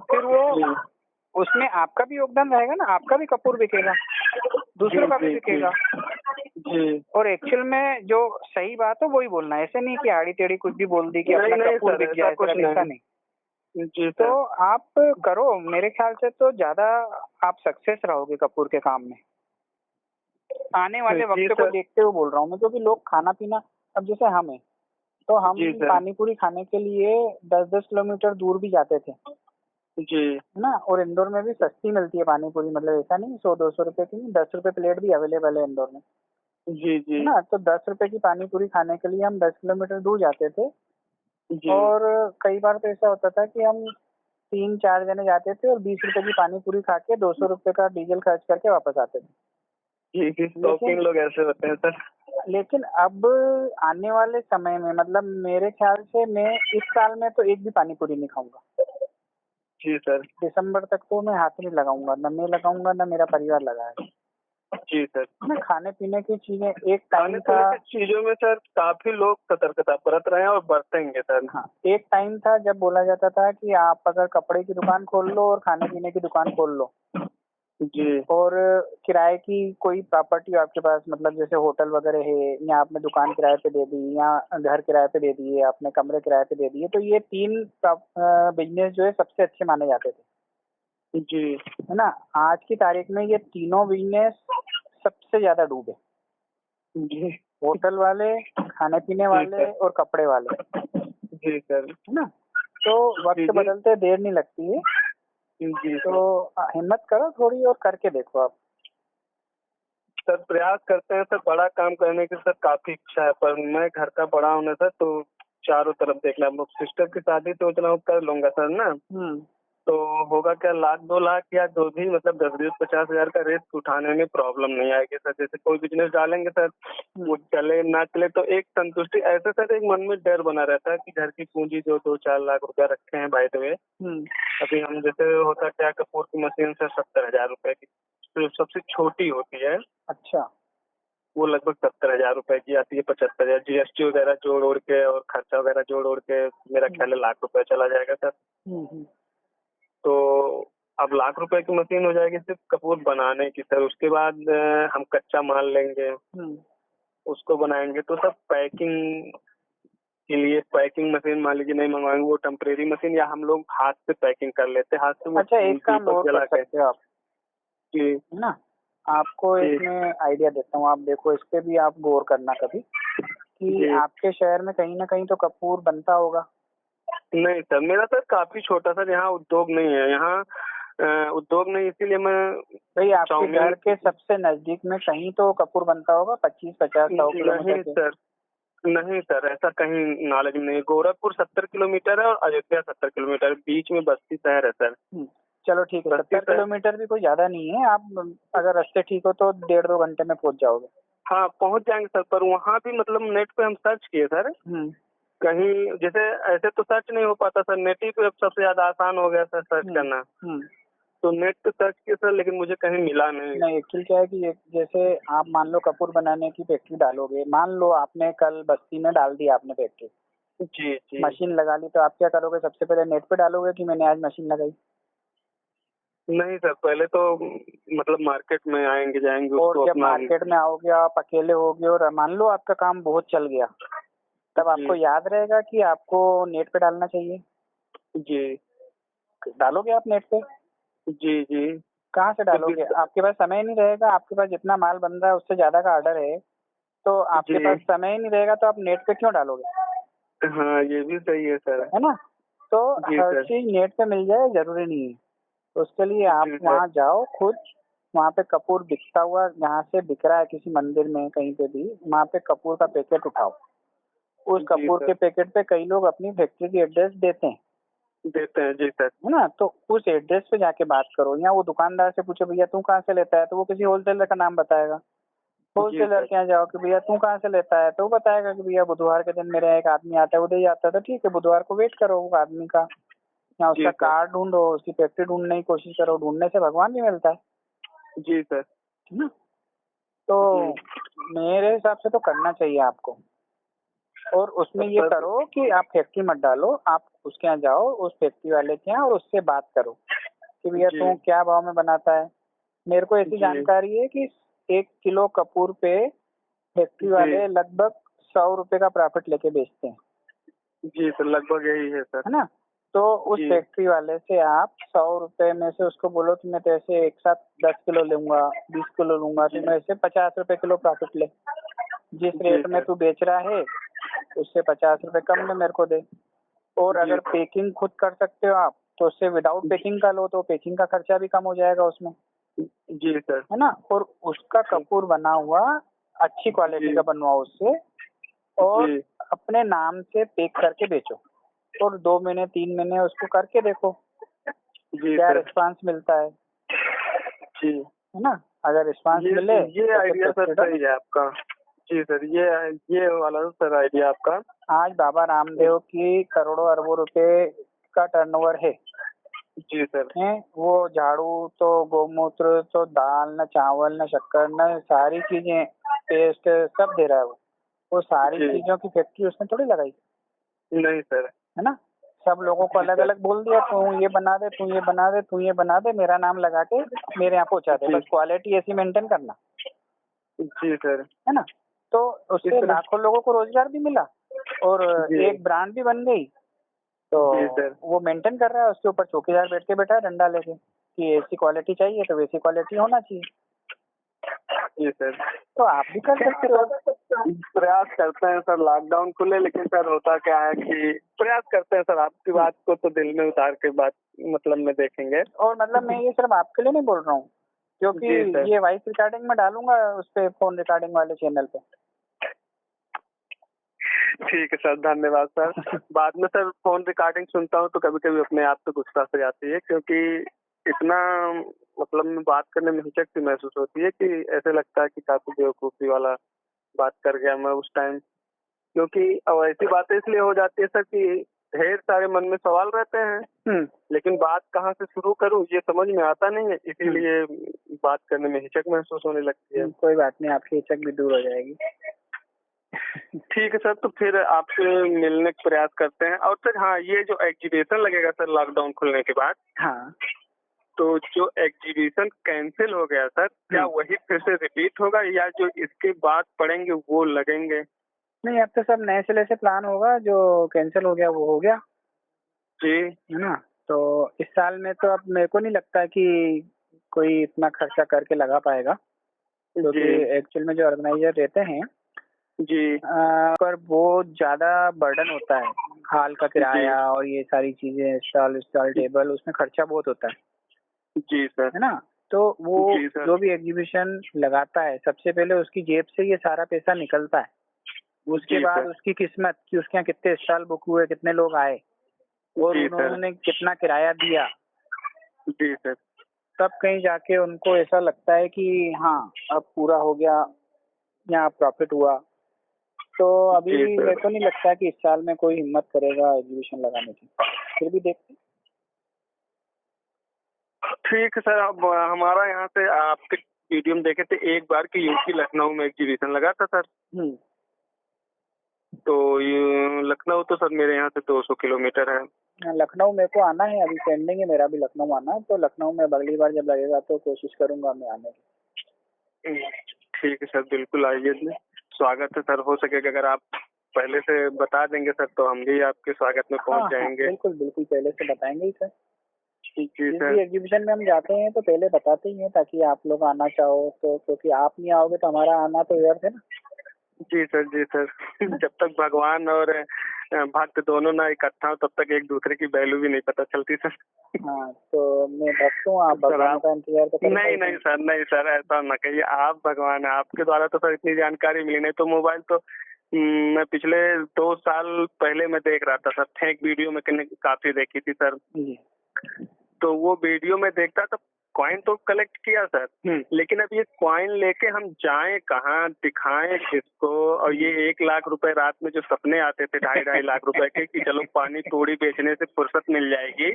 फिर वो उसमें आपका भी योगदान रहेगा ना, आपका भी कपूर बिकेगा, दूसरों का भी बिकेगा। और एक्चुअल में जो सही बात है वही बोलना है, ऐसे नहीं कि आड़ी टेढ़ी कुछ भी बोल दी कि अपना कपूर बिक जाए, ऐसा नहीं। तो आप करो, मेरे ख्याल से तो ज्यादा आप सक्सेस रहोगे कपूर के काम में। आने वाले वक्त को देखते हुए बोल रहा हूँ मैं, क्योंकि लोग खाना पीना, अब जैसे हम हैं तो हम पानी पूरी खाने के लिए 10-10 किलोमीटर दूर भी जाते थे जी, है ना। और इंदौर में भी सस्ती मिलती है पानी पूरी, मतलब ऐसा नहीं 100-200 रुपए की नहीं, 10 रुपए प्लेट भी अवेलेबल है इंदौर में जी जी, है ना। तो 10 रुपए की पानी पूरी खाने के लिए हम 10 किलोमीटर दूर जाते थे। और कई बार तो ऐसा होता था कि हम 3-4 जने जाते थे और 20 रुपए की पानी पूरी खा के 200 रुपए का डीजल खर्च करके वापस आते थे। लेकिन लोग ऐसे होते हैं सर। लेकिन अब आने वाले समय में, मतलब मेरे ख्याल से मैं इस साल में तो एक भी पानी पूरी नहीं खाऊंगा। जी सर। दिसंबर तक तो मैं हाथ नहीं लगाऊंगा, न मैं लगाऊंगा न मेरा परिवार लगाएगा। जी सर। ना खाने पीने की चीजें, एक टाइम था चीजों में सर काफी लोग सतर्कता बरत रहे हैं और बरतेंगे सर। हाँ, एक टाइम था जब बोला जाता था कि आप अगर कपड़े की दुकान खोल लो और खाने पीने की दुकान खोल लो जी, और किराए की कोई प्रॉपर्टी आपके पास, मतलब जैसे होटल वगैरह है, या आपने दुकान किराए पे दे दी या घर किराए पे दे दिए, आपने कमरे किराए पे दे दिए, तो ये 3 बिजनेस जो है सबसे अच्छे माने जाते थे जी, है ना। आज की तारीख में ये तीनों बिजनेस सबसे ज्यादा डूबे, जी, होटल वाले, खाने पीने वाले और कपड़े वाले। जी सर, है ना। तो वक्त बदलते देर नहीं लगती है। जी, तो हिम्मत करो थोड़ी और करके देखो आप। सर प्रयास करते हैं सर, बड़ा काम करने की सर काफी इच्छा है, पर मैं घर का बड़ा हूँ ना सर, तो चारों तरफ देखना। सिस्टर की शादी सोच रहा हूँ कर लूंगा सर ना, तो होगा क्या 1-2 लाख या जो भी मतलब 10-20-50 हजार का रिस्क उठाने में प्रॉब्लम नहीं आएगी सर। जैसे कोई बिजनेस डालेंगे सर, वो चले ना चले तो एक संतुष्टि, ऐसे सर एक मन में डर बना रहता है कि घर की पूंजी जो 2-4 लाख रुपया रखे हैं बाय द वे। अभी हम जैसे होता क्या, कपूर की मशीन से 70,000 रुपए की तो सबसे छोटी होती है। अच्छा, वो लगभग 70,000 रुपए की आती है, 75,000 जीएसटी वगैरह जोड़ ओड़ के और खर्चा वगैरह जोड़ ओड़ के मेरा ख्याल है 1 लाख रुपए चला जाएगा सर। तो अब लाख रुपए की मशीन हो जाएगी सिर्फ कपूर बनाने की सर। उसके बाद हम कच्चा माल लेंगे, उसको बनाएंगे, तो सब पैकिंग के लिए पैकिंग मशीन मान लीजिए नहीं मंगवाएंगे, वो टेम्परेरी मशीन, या हम लोग हाथ से पैकिंग कर लेते हैं, हाथ से वो अच्छा, एक काम और कर सकते हो आप जी है ना, आपको इसमें आइडिया देता हूँ। आप देखो, इस पे भी आप गौर करना कभी कि आपके शहर में कहीं ना कहीं तो कपूर बनता होगा। नहीं सर, मेरा सर काफी छोटा सर, यहाँ उद्योग नहीं है, यहाँ उद्योग नहीं, इसीलिए मैं भाई आपके घर के सबसे नजदीक में कहीं तो कपूर बनता होगा, 25-50-100 किलोमीटर के। सर नहीं सर, ऐसा कहीं नॉलेज नहीं है। गोरखपुर 70 किलोमीटर है और अयोध्या 70 किलोमीटर, बीच में बस्ती शहर है सर। चलो ठीक है, 70 किलोमीटर भी कोई ज्यादा नहीं है। आप अगर रास्ते ठीक हो तो 1.5-2 घंटे में पहुंच जाओगे। हाँ पहुंच जाएंगे सर, पर वहाँ भी मतलब नेट पे हम सर्च किए सर, कहीं जैसे ऐसे तो सर्च नहीं हो पाता सर, नेट ही पे सबसे ज्यादा आसान हो गया सर सर्च करना। तो नेट पे सर्च किया सर, लेकिन मुझे कहीं मिला नहीं। एक्चुअली क्या है कि जैसे आप मान लो कपूर बनाने की फैक्ट्री डालोगे, मान लो आपने कल बस्ती में डाल दी आपने फैक्ट्री, जी मशीन लगा ली, तो आप क्या करोगे? सबसे पहले नेट पे डालोगे कि मैंने आज मशीन लगाई? नहीं सर, पहले तो मतलब मार्केट में आएंगे जाएंगे, और जब मार्केट में आओगे, आप अकेले होगे और मान लो आपका काम बहुत चल गया, तब आपको याद रहेगा कि आपको नेट पे डालना चाहिए। जी डालोगे आप नेट पे? जी कहाँ से डालोगे? आपके पास समय नहीं रहेगा, आपके पास जितना माल बन रहा है उससे ज्यादा का ऑर्डर है, तो आपके पास समय ही नहीं रहेगा, तो आप नेट पे क्यों डालोगे? हाँ ये भी सही है सर, है ना। तो हर चीज नेट पे मिल जाए जरूरी नहीं है, तो उसके लिए आप वहाँ जाओ खुद, वहाँ पे कपूर बिकता हुआ जहाँ से बिक रहा है किसी मंदिर में कहीं पे भी, वहाँ पे कपूर का पैकेट उठाओ। उस कपूर के पैकेट पे कई लोग अपनी फैक्ट्री की एड्रेस देते हैं जी सर, है ना। तो उस एड्रेस पे जाके बात करो, या वो दुकानदार से पूछो भैया तू कहाँ से लेता है, तो वो किसी होलसेलर का नाम बताएगा। होलसेलर के यहाँ जाओ कि भैया तू कहाँ से लेता है, तो वो बताएगा कि भैया बुधवार के दिन मेरे एक आदमी आता है, वो दे जाता है। तो ठीक है, बुधवार को वेट करो वो आदमी का, या उसका कार्ड ढूंढो, उसकी फैक्ट्री ढूंढने की कोशिश करो। ढूंढने से भगवान भी मिलता है जी सर, है ना। तो मेरे हिसाब से तो करना चाहिए आपको, और उसमें ये करो कि आप फैक्ट्री मत डालो, आप उसके यहाँ जाओ, उस फैक्ट्री वाले के यहाँ, और उससे बात करो कि भैया तू क्या भाव में बनाता है। मेरे को ऐसी जानकारी है कि 1 किलो कपूर पे फैक्ट्री वाले लगभग 100 रुपए का प्रॉफिट लेके बेचते हैं। जी सर, लगभग यही है सर, है ना। तो उस फैक्ट्री वाले से आप 100 रुपए में से उसको बोलो कि मैं तेरे एक साथ 10 किलो लूंगा, 20 किलो लूंगा, तो मैं से 50 रुपए किलो प्रॉफिट ले। जिस रेट में तू बेच रहा है उससे 50 रुपए कम में मेरे को दे। और अगर पैकिंग खुद कर सकते हो आप, तो उससे विदाउट पैकिंग का लो, तो पैकिंग का खर्चा भी कम हो जाएगा उसमें। जी सर, है ना। और उसका कपूर बना हुआ अच्छी क्वालिटी का बनवाओ उससे, और अपने नाम से पैक करके बेचो, और 2 महीने 3 महीने उसको करके देखो क्या रिस्पांस मिलता है। जी, है ना। अगर रिस्पांस मिले, ये आइडिया सर सही है आपका। जी सर, ये वाला सर आइडिया आपका। आज बाबा रामदेव की करोड़ों अरबों रुपए का टर्नओवर है। जी सर, है वो झाड़ू तो गौमूत्र तो दाल न चावल न शक्कर न सारी चीजें, पेस्ट सब दे रहा है वो सारी चीजों की फैक्ट्री उसने थोड़ी लगाई। नहीं सर, है ना। सब लोगों को अलग अलग बोल दिया, तू ये बना दे, तू ये बना दे, तू ये बना दे, मेरा नाम लगा के मेरे यहाँ पहुँचा दे, बस क्वालिटी ऐसी मेंटेन करना। जी सर, है ना। तो उससे लाखों लोगों को रोजगार भी मिला, और एक ब्रांड भी बन गई। तो वो मेंटेन कर रहा है, उसके ऊपर चौकीदार बैठ के बैठा है डंडा लेके कि ऐसी क्वालिटी चाहिए तो वैसी क्वालिटी होना चाहिए। जी सर, तो आप भी कर सकते हो। प्रयास करते हैं सर, लॉकडाउन खुले, लेकिन सर होता क्या है कि प्रयास करते हैं सर, आपकी बात को तो दिल में उतार के बात मतलब में देखेंगे। और मतलब मैं ये सिर्फ आपके लिए नहीं बोल रहा हूँ, क्योंकि ये वॉइस रिकॉर्डिंग में डालूंगा उस पे, फोन रिकॉर्डिंग वाले चैनल पे। ठीक है सर, धन्यवाद सर। बाद में सर फोन रिकॉर्डिंग सुनता हूँ तो कभी कभी अपने आप पे गुस्सा से आती है, क्योंकि इतना मतलब में बात करने में हिचक सी महसूस होती है कि ऐसे लगता है कि काफी बेवकूफी वाला बात कर गया मैं उस टाइम। क्योंकि अब ऐसी बातें इसलिए हो जाती है सर कि ढेर सारे मन में सवाल रहते हैं, लेकिन बात कहाँ से शुरू करूँ ये समझ में आता नहीं है, इसीलिए बात करने में हिचक महसूस होने लगती है। कोई बात नहीं, आपकी हिचक भी दूर हो जाएगी। ठीक है सर, तो फिर आपसे मिलने का प्रयास करते हैं। और सर हाँ, ये जो एग्जीबिशन लगेगा सर लॉकडाउन खुलने के बाद, हाँ, तो जो एग्जीबिशन कैंसिल हो गया सर, क्या वही फिर से रिपीट होगा या जो इसके बाद पढ़ेंगे वो लगेंगे? नहीं, अब तो सब नए सिरे से प्लान होगा, जो कैंसिल हो गया वो हो गया जी। है ना। तो इस साल में तो अब मेरे को नहीं लगता कि कोई इतना खर्चा करके लगा पाएगा, क्योंकि एक्चुअल में जो ऑर्गेनाइजर रहते हैं जी पर वो ज्यादा बर्डन होता है, हॉल का किराया और ये सारी चीजें, स्टॉल टेबल, उसमें खर्चा बहुत होता जी सर, है ना। तो वो जो भी एग्जीबिशन लगाता है सबसे पहले उसकी जेब से ये सारा पैसा निकलता है, उसके बाद उसकी किस्मत कि उसके यहाँ कितने स्टॉल बुक हुए, कितने लोग आए और उन्होंने कितना किराया दिया। जी सर। तब कहीं जाके उनको ऐसा लगता है कि हाँ अब पूरा हो गया, यहाँ प्रॉफिट हुआ। तो अभी मेरे को नहीं लगता कि इस साल में कोई हिम्मत करेगा एग्जीबिशन लगाने की, फिर भी देखते। ठीक है सर, अब हमारा यहाँ से आपके वीडियो में देखे थे एक बार कि यूपी लखनऊ में एग्जीबिशन लगा था सर। तो ये लखनऊ तो सर मेरे यहाँ से 200 किलोमीटर है। लखनऊ मेरे को आना है, अभी पेंडिंग है मेरा भी लखनऊ आना, तो लखनऊ में अगली बार जब लगेगा तो कोशिश करूंगा मैं आने की। ठीक है सर, बिल्कुल आइए, स्वागत है सर। हो सकेगा अगर आप पहले से बता देंगे सर तो हम भी आपके स्वागत में पहुंच जाएंगे। बिल्कुल बिल्कुल, पहले से बताएंगे ही सर। जी जिस सर, भी एग्जीबिशन में हम जाते हैं तो पहले बताते ही हैं ताकि आप लोग आना चाहो तो, क्योंकि आप नहीं आओगे तो हमारा आना तो व्यर्थ है ना। जी सर, जी सर। जब तक भगवान और भक्त दोनों ना इकट्ठा हो तब तक एक दूसरे की वैल्यू भी नहीं पता चलती सर। हाँ, तो मैं भक्त हूँ, आप भगवान का इंतजार तो नहीं नहीं सर, नहीं सर, ऐसा ना कहिए, आप भगवान है, आपके द्वारा तो सर इतनी जानकारी मिली नहीं तो मोबाइल तो मैं पिछले 2 साल पहले मैं देख रहा था सर, फेक वीडियो में काफी देखी थी सर। तो वो वीडियो में देखता था, कॉइन तो कलेक्ट किया सर, लेकिन अब ये कॉइन लेके हम जाएं कहाँ, दिखाएं किसको, और ये 1 लाख रुपए रात में जो सपने आते थे 2.5 लाख रुपए के कि चलो पानी तोड़ी बेचने से फुर्सत मिल जाएगी,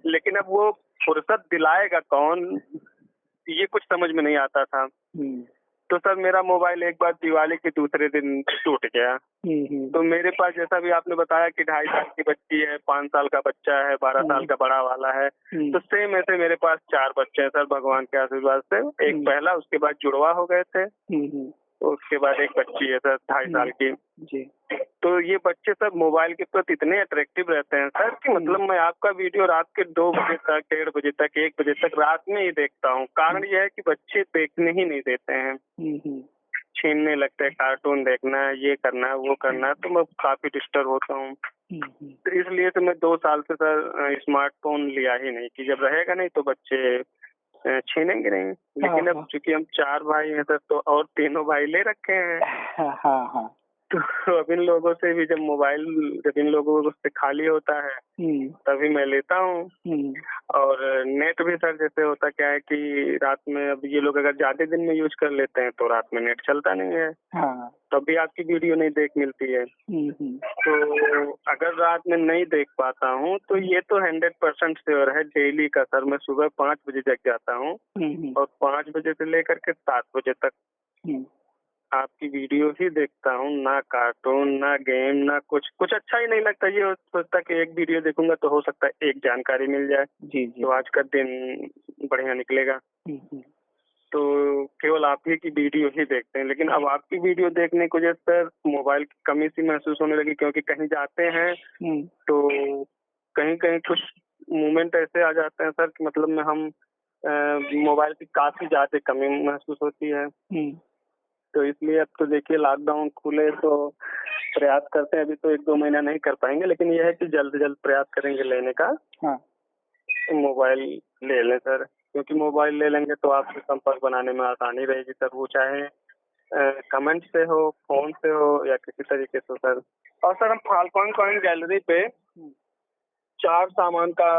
लेकिन अब वो फुर्सत दिलाएगा कौन, ये कुछ समझ में नहीं आता था। तो सर मेरा मोबाइल एक बार दिवाली के दूसरे दिन टूट गया। तो मेरे पास जैसा भी आपने बताया कि 2.5 साल की बच्ची है, 5 साल का बच्चा है, 12 साल का बड़ा वाला है, तो सेम ऐसे मेरे पास 4 बच्चे हैं सर भगवान के आशीर्वाद से। एक पहला, उसके बाद जुड़वा हो गए थे, तो उसके बाद एक बच्ची है सर 2.5 साल की। तो ये बच्चे सब मोबाइल के प्रति इतने अट्रैक्टिव रहते हैं सर कि मतलब मैं आपका वीडियो रात के 2 बजे तक, 1:30 बजे तक, 1 बजे तक रात में ही देखता हूँ। कारण यह है कि बच्चे देखने ही नहीं देते हैं, छीनने लगते हैं, कार्टून देखना है, ये करना है, वो करना है, तो मैं काफी डिस्टर्ब होता हूँ। तो इसलिए तो मैं 2 साल से सर स्मार्टफोन लिया ही नहीं कि जब रहेगा नहीं तो बच्चे छीनेंगे नहीं। लेकिन अब चूंकि हम 4 भाई हैं सर, तो और तीनों भाई ले रखे हैं। तो अब इन लोगों से भी जब मोबाइल, जब इन लोगों से खाली होता है तभी मैं लेता हूँ। और नेट भी सर जैसे होता क्या है कि रात में, अब ये लोग अगर ज्यादा दिन में यूज कर लेते हैं तो रात में नेट चलता नहीं है, तभी आपकी वीडियो नहीं देख मिलती है। तो अगर रात में नहीं देख पाता हूँ तो ये तो 100% श्योर है डेली का सर, मैं सुबह 5 बजे जग जाता हूँ और 5 बजे से लेकर के 7 बजे तक आपकी वीडियो ही देखता हूँ, ना कार्टून, ना गेम, ना कुछ अच्छा ही नहीं लगता। ये सोचता कि एक वीडियो देखूंगा तो हो सकता है एक जानकारी मिल जाए, तो आज का दिन बढ़िया निकलेगा। तो केवल आप ही की वीडियो ही देखते हैं, लेकिन अब आपकी वीडियो देखने की वजह से मोबाइल की कमी सी महसूस होने लगी, क्योंकि कहीं जाते हैं तो कहीं कहीं कुछ मोमेंट ऐसे आ जाते हैं सर कि मतलब में हम मोबाइल की काफी ज्यादा कमी महसूस होती है। तो इसलिए अब तो देखिए लॉकडाउन खुले तो प्रयास करते हैं, अभी तो 1-2 महीना नहीं कर पाएंगे, लेकिन यह है कि जल्द से जल्द प्रयास करेंगे लेने का। मोबाइल ले लें सर, क्योंकि मोबाइल ले लेंगे तो आपसे संपर्क बनाने में आसानी रहेगी सर, वो चाहे कमेंट से हो, फोन से हो या किसी तरीके से सर। और सर हम फाल्कन कॉइन गैलरी पे 4 सामान का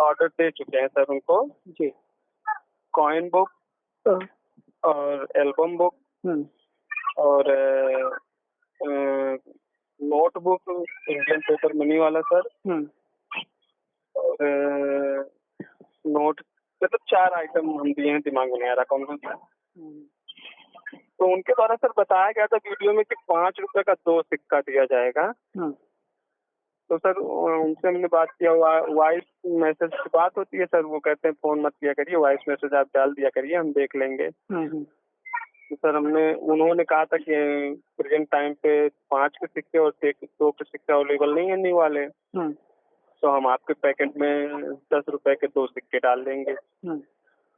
ऑर्डर दे चुके हैं सर उनको जी, कॉइन बुक और एल्बम बुक और नोटबुक इंडियन पेपर मनी वाला सर, और नोट, मतलब 4 आइटम हम दिए हैं, दिमाग में नहीं आ रहा कौन कौन सा। तो उनके द्वारा सर बताया गया था वीडियो में कि 5 रुपए का 2 सिक्का दिया जाएगा। तो सर उनसे हमने बात किया, वॉइस मैसेज की बात होती है सर, वो कहते हैं फोन मत किया करिए, वॉइस मैसेज आप डाल दिया करिए, हम देख लेंगे। तो सर उन्होंने कहा था कि प्रेजेंट टाइम पे 5 के सिक्के और 2 के सिक्के अवेलेबल नहीं है न्यू वाले, तो हम आपके पैकेट में 10 रुपए के 2 सिक्के डाल देंगे।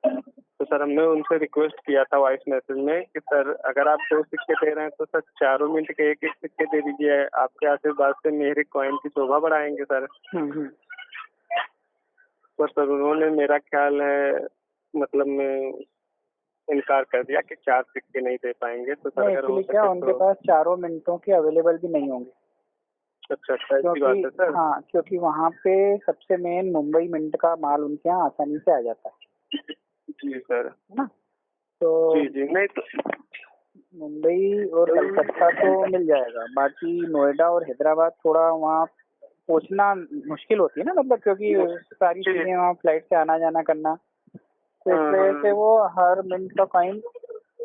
तो सर हमने उनसे रिक्वेस्ट किया था वॉइस मैसेज में कि सर अगर आप 2 सिक्के दे रहे हैं तो सर 4 मिनट के एक सिक्के दे दीजिए, आपके आशीर्वाद से मेरे कॉइन की शोभा बढ़ाएंगे सर। तो सर उन्होंने, मेरा ख्याल है मतलब में इनकार कर दिया कि 4 सिक्के नहीं दे पाएंगे। तो सर अगर हो क्या उनके पास 4 मिनटों के अवेलेबल भी नहीं होंगे। अच्छा, ऐसी बात है सर। हाँ, क्योंकि वहाँ पे सबसे मेन मुंबई मिंट का माल उनके यहाँ आसानी से आ जाता है। जी सर, ना तो जी नहीं तो मुंबई और कलकत्ता तो मिल जाएगा, बाकी नोएडा और हैदराबाद थोड़ा वहाँ पहुँचना मुश्किल होती है ना, मतलब क्योंकि सारी चीजें वहाँ फ्लाइट से आना जाना करना, तो इस वजह से वो हर मिनट का कॉइन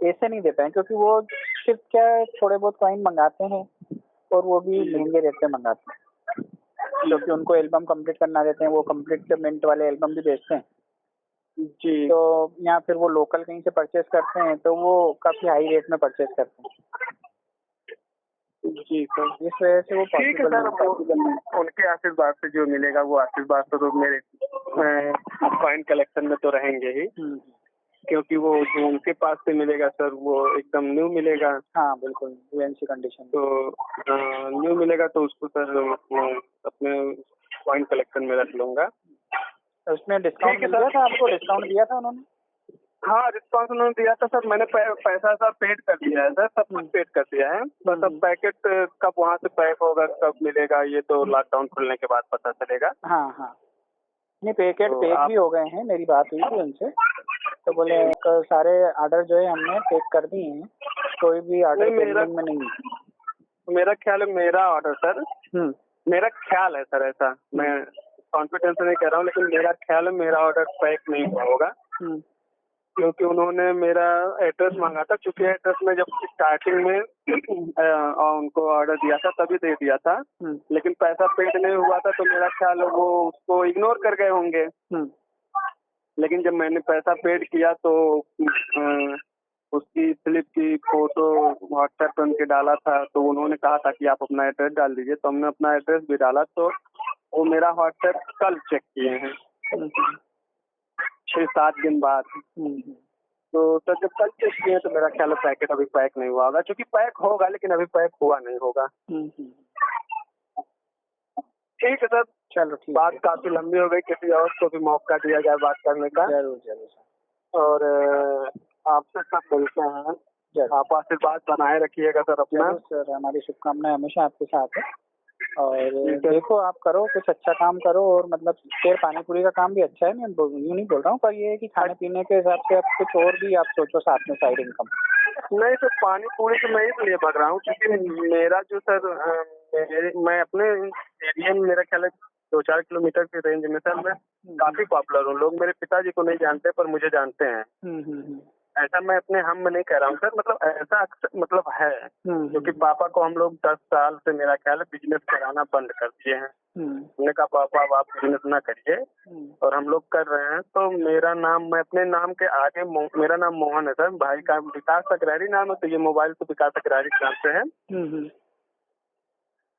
ऐसे नहीं दे पाए, क्योंकि वो सिर्फ क्या थोड़े बहुत कॉइन मंगाते हैं और वो भी महंगे रेट पे मंगाते हैं, क्योंकि उनको एल्बम कंप्लीट करना देते हैं, वो कंप्लीट मिंट वाले एल्बम भी बेचते हैं जी। तो यहाँ फिर वो लोकल कहीं से परचेज करते हैं तो वो काफी हाई रेट में परचेज करते हैं। जी सर, इस वजह से वो ठीक है सर, उनके आशीर्वाद से जो मिलेगा वो आशीर्वाद तो मेरे कॉइन कलेक्शन में तो रहेंगे ही, क्योंकि वो जो उनके पास से मिलेगा सर वो एकदम न्यू मिलेगा। हाँ बिल्कुल, यूएनसी कंडीशन। तो न्यू मिलेगा तो उसको सर अपने कॉइन कलेक्शन में रख लूंगा। उसमें डिस्काउंट दिया था आपको? डिस्काउंट दिया था उन्होंने? हाँ, रिस्पॉन्स उन्होंने दिया था सर, मैंने पैसा सर पेड कर दिया है सर, सब कुछ पेड कर दिया है, बस अब पैकेट कब वहाँ से पैक होगा, कब मिलेगा, ये तो लॉकडाउन खुलने के बाद पता चलेगा। हाँ हाँ, नहीं पैकेट तो पैक भी हो गए हैं, मेरी बात हुई थी उनसे, तो बोले सारे ऑर्डर जो है हमने पैक कर दिए हैं, कोई भी ऑर्डर पेंडिंग में नहीं है। मेरा ख्याल है मेरा ऑर्डर सर, मेरा ख्याल है सर, ऐसा मैं कॉन्फिडेंस नहीं कह रहा हूँ, लेकिन मेरा ख्याल है मेरा ऑर्डर पैक नहीं हुआ होगा, क्योंकि उन्होंने मेरा एड्रेस मांगा था, क्योंकि एड्रेस में जब स्टार्टिंग में उनको ऑर्डर दिया था तभी दे दिया था, लेकिन पैसा पेड नहीं हुआ था, तो मेरा ख्याल है वो उसको इग्नोर कर गए होंगे। लेकिन जब मैंने पैसा पेड किया तो उसकी स्लिप की फोटो व्हाट्सएप पे उनके डाला था, तो उन्होंने कहा था कि आप अपना एड्रेस डाल दीजिए, तो हमने अपना एड्रेस भी डाला, तो वो मेरा व्हाट्सएप कल चेक किए हैं 6-7 दिन बाद। तो सर जब कल चेक किए तो मेरा ख्याल है पैकेट अभी पैक नहीं हुआ होगा, क्योंकि पैक होगा लेकिन अभी पैक हुआ नहीं होगा। ठीक है सर, चलो ठीक, बात काफी लंबी हो गई, किसी और को भी मौका दिया जाए बात करने का। जरूर जरूर। और आपसे सब मिलते हैं, आप आशीर्वाद बनाए रखिएगा सर अपना। सर हमारी शुभकामनाएं हमेशा आपके साथ है, और देखो आप करो कुछ अच्छा काम करो, और मतलब फिर पानी पूरी का काम भी अच्छा है, मैं यूँ नहीं बोल रहा हूँ, पर ये है कि खाने पीने के हिसाब से आप कुछ और भी आप सोचो साथ में साइड इनकम। नहीं सर, पानी पूरी तो मैं इसलिए भाग रहा हूँ क्योंकि मेरा जो सर मैं अपने एरिया में, मेरा ख्याल है 2-4 किलोमीटर की रेंज में सर मैं काफी पॉपुलर हूँ, लोग मेरे पिताजी को नहीं जानते पर मुझे जानते हैं। ऐसा मैं अपने हम में नहीं कह रहा हूँ सर, मतलब ऐसा मतलब है, क्योंकि पापा को हम लोग 10 साल से मेरा ख्याल है बिजनेस कराना बंद कर दिए हैं। हमने कहा पापा अब आप बिजनेस ना करिए, और हम लोग कर रहे हैं, तो मेरा नाम, मैं अपने नाम के आगे मेरा नाम मोहन है सर, भाई का विकास अग्रहरी नाम है, तो ये मोबाइल तो विकास अग्रहरी के नाम से है।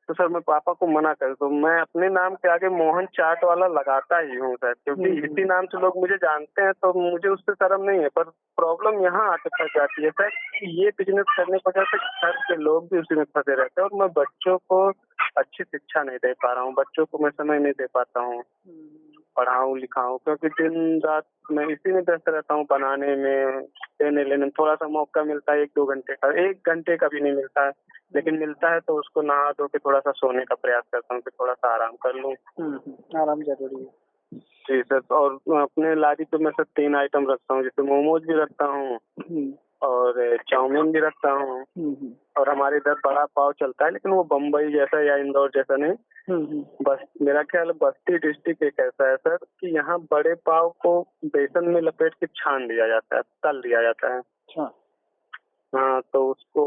तो सर मैं पापा को मना कर दूं, मैं अपने नाम के आगे मोहन चाट वाला लगाता ही हूँ सर, क्योंकि इसी नाम से लोग मुझे जानते हैं, तो मुझे उससे शर्म नहीं है। पर प्रॉब्लम यहाँ आके फंस जाती है सर, ये बिजनेस करने की वजह से घर के लोग भी उसी में फंसे रहते हैं, और मैं बच्चों को अच्छी शिक्षा नहीं दे पा रहा हूँ, बच्चों को मैं समय नहीं दे पाता हूँ, पढ़ाऊँ लिखाऊँ, क्योंकि दिन रात मैं इसी में व्यस्त रहता हूँ, बनाने में, देने लेने में। थोड़ा सा मौका मिलता है 1-2 घंटे का, 1 घंटे का भी नहीं मिलता है, लेकिन मिलता है तो उसको नहा धो के थोड़ा सा सोने का प्रयास करता हूँ कि थोड़ा सा आराम कर लूँ। आराम जरूरी है जी सर। और अपने लारी पे मैं सर 3 आइटम रखता हूँ, जैसे मोमोज भी रखता हूँ और चाउमीन भी रखता हूँ, और हमारे इधर बड़ा पाव चलता है, लेकिन वो बम्बई जैसा या इंदौर जैसा नहीं। बस मेरा ख्याल बस्ती डिस्ट्रिक्ट एक ऐसा है सर कि यहाँ बड़े पाव को बेसन में लपेट के छान दिया जाता है, तल दिया जाता है। हाँ, तो उसको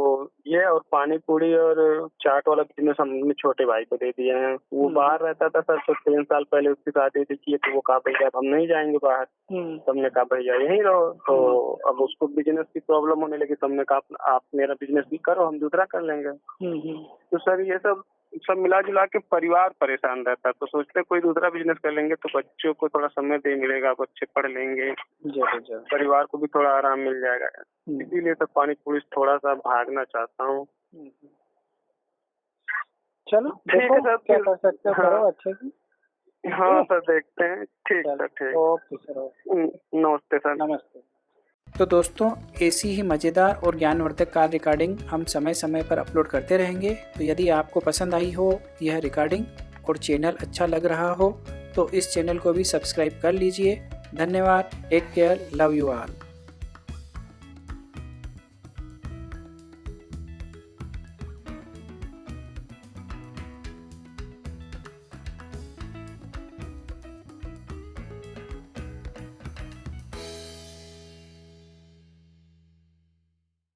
ये और पानी पूरी और चाट वाला बिजनेस हमने छोटे भाई को दे दिए हैं। वो बाहर रहता था सर, तो 3 साल पहले उसकी शादी थी की, तो वो कहा भैया अब हम नहीं जाएंगे बाहर। तो हमने कहा भैया यहीं रहो। तो अब उसको बिजनेस की प्रॉब्लम होने लगी, तो हमने कहा आप मेरा बिजनेस भी करो, हम दूसरा कर लेंगे। तो सर ये सब मिला जुला के परिवार परेशान रहता है, तो सोचते कोई दूसरा बिजनेस कर लेंगे तो बच्चों को थोड़ा समय दे मिलेगा, बच्चे पढ़ लेंगे, परिवार को भी थोड़ा आराम मिल जाएगा। इसीलिए सर पानी पूरी थोड़ा सा भागना चाहता हूँ। चलो ठीक है सर, क्या कर सकते हो, करो अच्छे से। हाँ सर, देखते हैं। ठीक सर, ठीक। ओके सर, नमस्ते सर। नमस्ते। तो दोस्तों, ऐसी ही मज़ेदार और ज्ञानवर्धक कार रिकॉर्डिंग हम समय समय पर अपलोड करते रहेंगे। तो यदि आपको पसंद आई हो यह रिकॉर्डिंग और चैनल अच्छा लग रहा हो तो इस चैनल को भी सब्सक्राइब कर लीजिए। धन्यवाद। Take care, love you all.